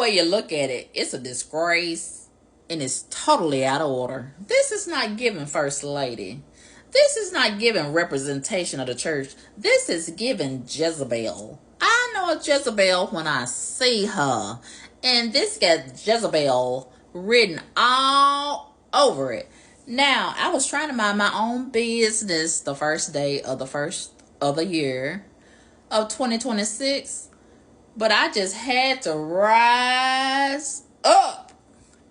way you look at it, it's a disgrace and it's totally out of order. This is not giving First Lady. This is not giving representation of the church. This is giving Jezebel. I know a Jezebel when I see her. And this got Jezebel written all over it. Now, I was trying to mind my own business the first day of the year of 2026. But I just had to rise up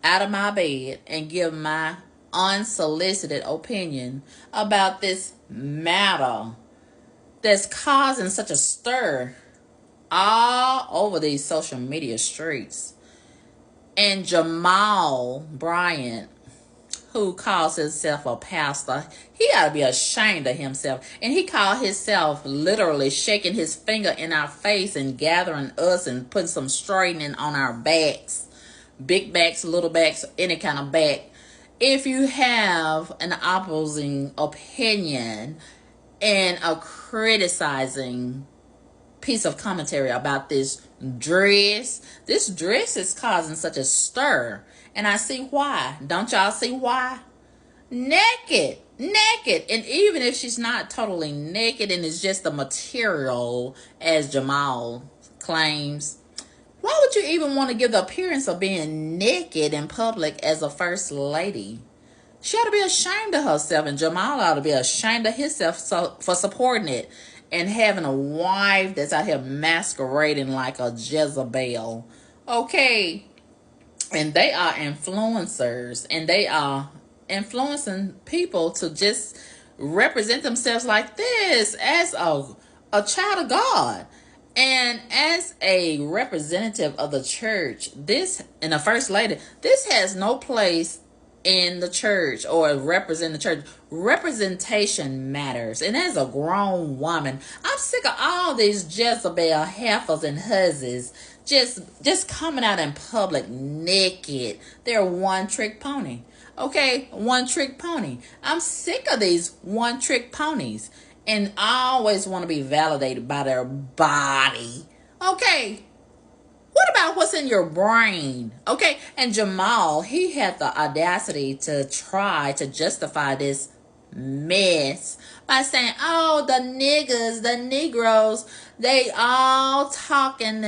out of my bed and give my unsolicited opinion about this matter that's causing such a stir all over these social media streets. And Jamal Bryant, who calls himself a pastor, he ought to be ashamed of himself. And he called himself literally shaking his finger in our face and gathering us and putting some straightening on our backs. Big backs, little backs, any kind of back. If you have an opposing opinion and a criticizing piece of commentary about this dress is causing such a stir. And I see why. Don't y'all see why? Naked. And even if she's not totally naked and it's just the material, as Jamal claims, why would you even want to give the appearance of being naked in public as a first lady? She ought to be ashamed of herself, and Jamal ought to be ashamed of himself for supporting it and having a wife that's out here masquerading like a Jezebel. Okay. And they are influencers, and they are influencing people to just represent themselves like this as a child of God. And as a representative of the church, this, and a first lady, this has no place in the church or represent the church. Representation matters. And as a grown woman, I'm sick of all these Jezebel heifers and hussies just coming out in public naked. They're one-trick pony. Okay, one-trick pony. I'm sick of these one-trick ponies. And I always want to be validated by their body. Okay, what about what's in your brain? Okay, and Jamal, he had the audacity to try to justify this mess by saying, oh, the niggas, the Negroes, they all talking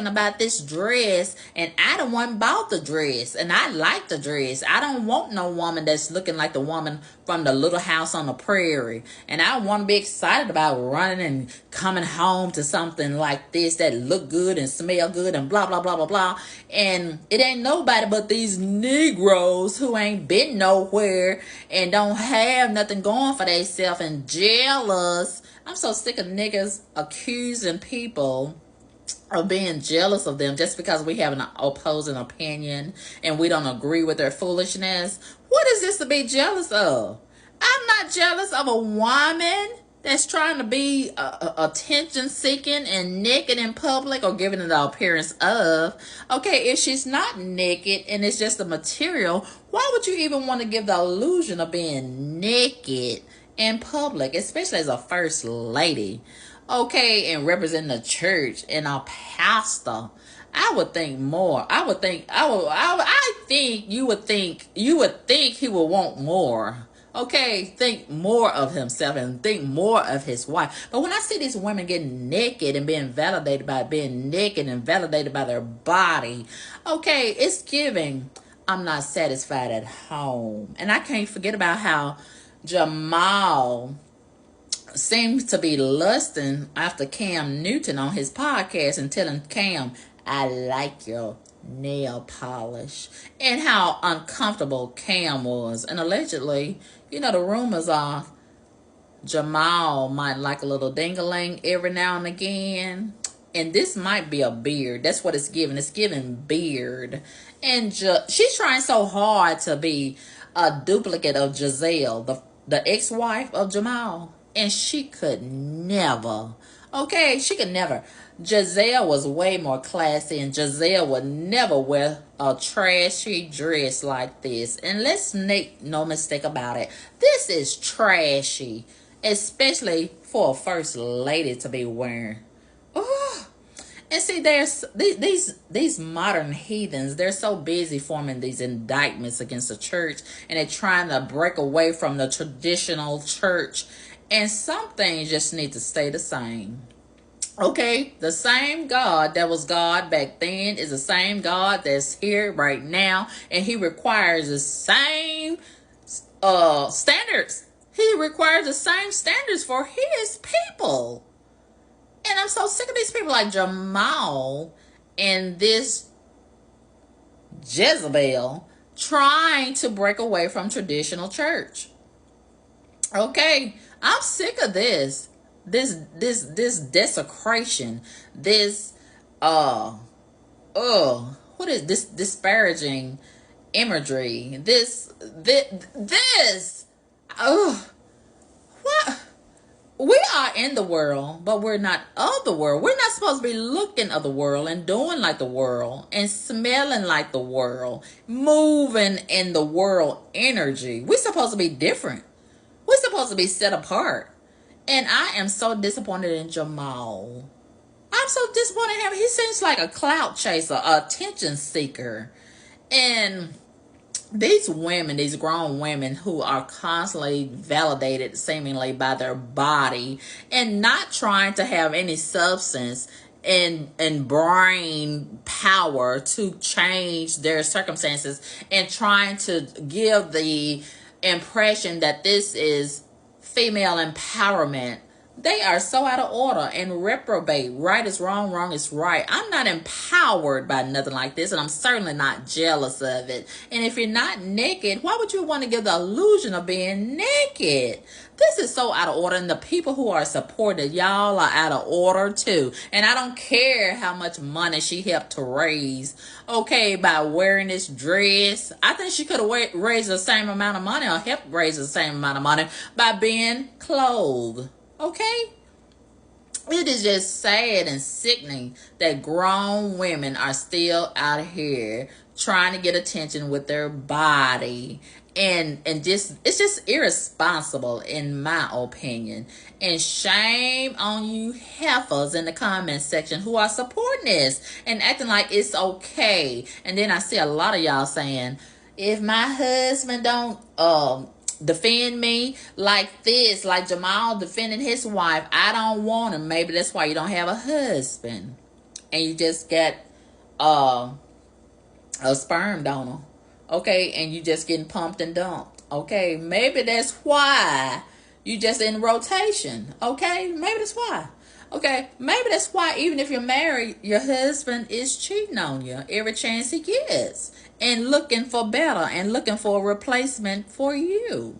about this dress, and I the one bought the dress, and I like the dress. I don't want no woman that's looking like the woman from the Little House on the Prairie, and I want to be excited about running and coming home to something like this that look good and smell good and blah, blah, blah, blah, blah, and it ain't nobody but these Negroes who ain't been nowhere and don't have nothing going for themselves and jealous. I'm so sick of niggas accusing people of being jealous of them just because we have an opposing opinion and we don't agree with their foolishness. What is this to be jealous of? I'm not jealous of a woman that's trying to be attention seeking and naked in public or giving it the appearance of. Okay, if she's not naked and it's just the material, why would you even want to give the illusion of being naked in public, especially as a first lady? Okay, and representing the church and a pastor. I would think more. I think you would think he would want more. Okay, think more of himself and think more of his wife. But when I see these women getting naked and being validated by being naked and validated by their body, okay, it's giving, I'm not satisfied at home. And I can't forget about how Jamal seems to be lusting after Cam Newton on his podcast and telling Cam, I like your nail polish, and how uncomfortable Cam was. And allegedly, you know, the rumors are Jamal might like a little ding-a-ling every now and again. And this might be a beard. That's what it's giving. It's giving beard. And she's trying so hard to be a duplicate of Giselle, the ex-wife of Jamal. And she could never. Okay, she could never. Giselle was way more classy, and Giselle would never wear a trashy dress like this. And let's make no mistake about it. This is trashy, especially for a first lady to be wearing. Oh. And see, there's these modern heathens. They're so busy forming these indictments against the church, and they're trying to break away from the traditional church. And some things just need to stay the same. Okay, the same God that was God back then is the same God that's here right now, and He requires the same standards. He requires the same standards for His people. And I'm so sick of these people like Jamal and this Jezebel trying to break away from traditional church. Okay, I'm sick of this desecration, this what is this disparaging imagery, this what. We are in the world, but we're not of the world. We're not supposed to be looking of the world and doing like the world and smelling like the world, moving in the world energy. We're supposed to be different. We're supposed to be set apart. And I am so disappointed in Jamal. I'm so disappointed in him. He seems like a clout chaser, a attention seeker. And these women, these grown women who are constantly validated seemingly by their body and not trying to have any substance and brain power to change their circumstances, and trying to give the impression that this is female empowerment. They are so out of order and reprobate. Right is wrong, wrong is right. I'm not empowered by nothing like this, and I'm certainly not jealous of it. And if you're not naked, why would you want to give the illusion of being naked? This is so out of order, and the people who are supported, y'all are out of order too. And I don't care how much money she helped to raise, okay, by wearing this dress. I think she could have raised the same amount of money, or helped raise the same amount of money, by being clothed. Okay? It is just sad and sickening that grown women are still out here trying to get attention with their body. And just, it's just irresponsible in my opinion. And shame on you heifers in the comment section who are supporting this and acting like it's okay. And then I see a lot of y'all saying, if my husband don't defend me like this, like Jamal defending his wife, I don't want him. Maybe that's why you don't have a husband, and you just get a sperm donor, okay, and you just getting pumped and dumped, okay. Maybe that's why you just in rotation, okay. Maybe that's why. Okay, maybe that's why even if you're married, your husband is cheating on you every chance he gets and looking for better and looking for a replacement for you.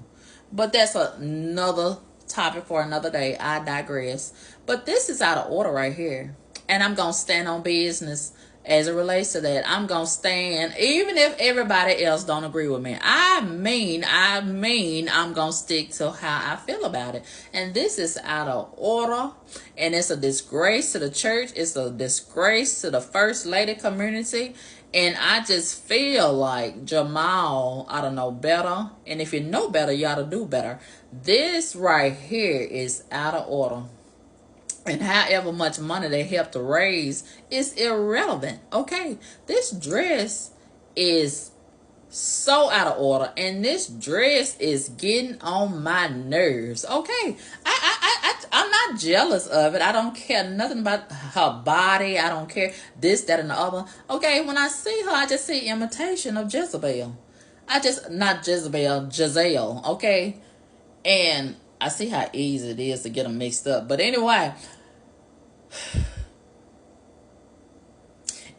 But that's another topic for another day. I digress. But this is out of order right here. And I'm going to stand on business as it relates to that. I'm going to stand, even if everybody else don't agree with me. I mean, I'm going to stick to how I feel about it. And this is out of order. And it's a disgrace to the church. It's a disgrace to the First Lady community. And I just feel like Jamal ought to know better. And if you know better, you ought to do better. This right here is out of order. And however much money they help to raise is irrelevant. Okay, this dress is so out of order, and this dress is getting on my nerves. Okay, I'm not jealous of it. I don't care nothing about her body. I don't care this, that, and the other. Okay, when I see her, I just see imitation of Jezebel. Not Jezebel, Giselle. Okay, and I see how easy it is to get them mixed up. But anyway,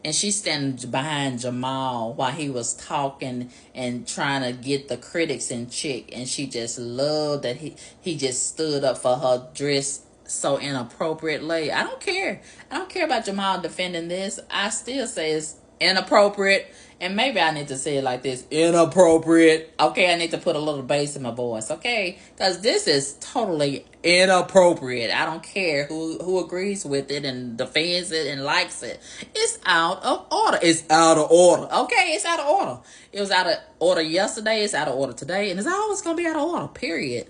and she's standing behind Jamal while he was talking and trying to get the critics in check. And she just loved that he just stood up for her dress so inappropriately. I don't care. I don't care about Jamal defending this. I still say it's inappropriate. And maybe I need to say it like this: inappropriate. Okay, I need to put a little bass in my voice, okay? Because this is totally inappropriate. I don't care who agrees with it and defends it and likes it. It's out of order. It's out of order. Okay, it's out of order. It was out of order yesterday. It's out of order today. And it's always going to be out of order, period.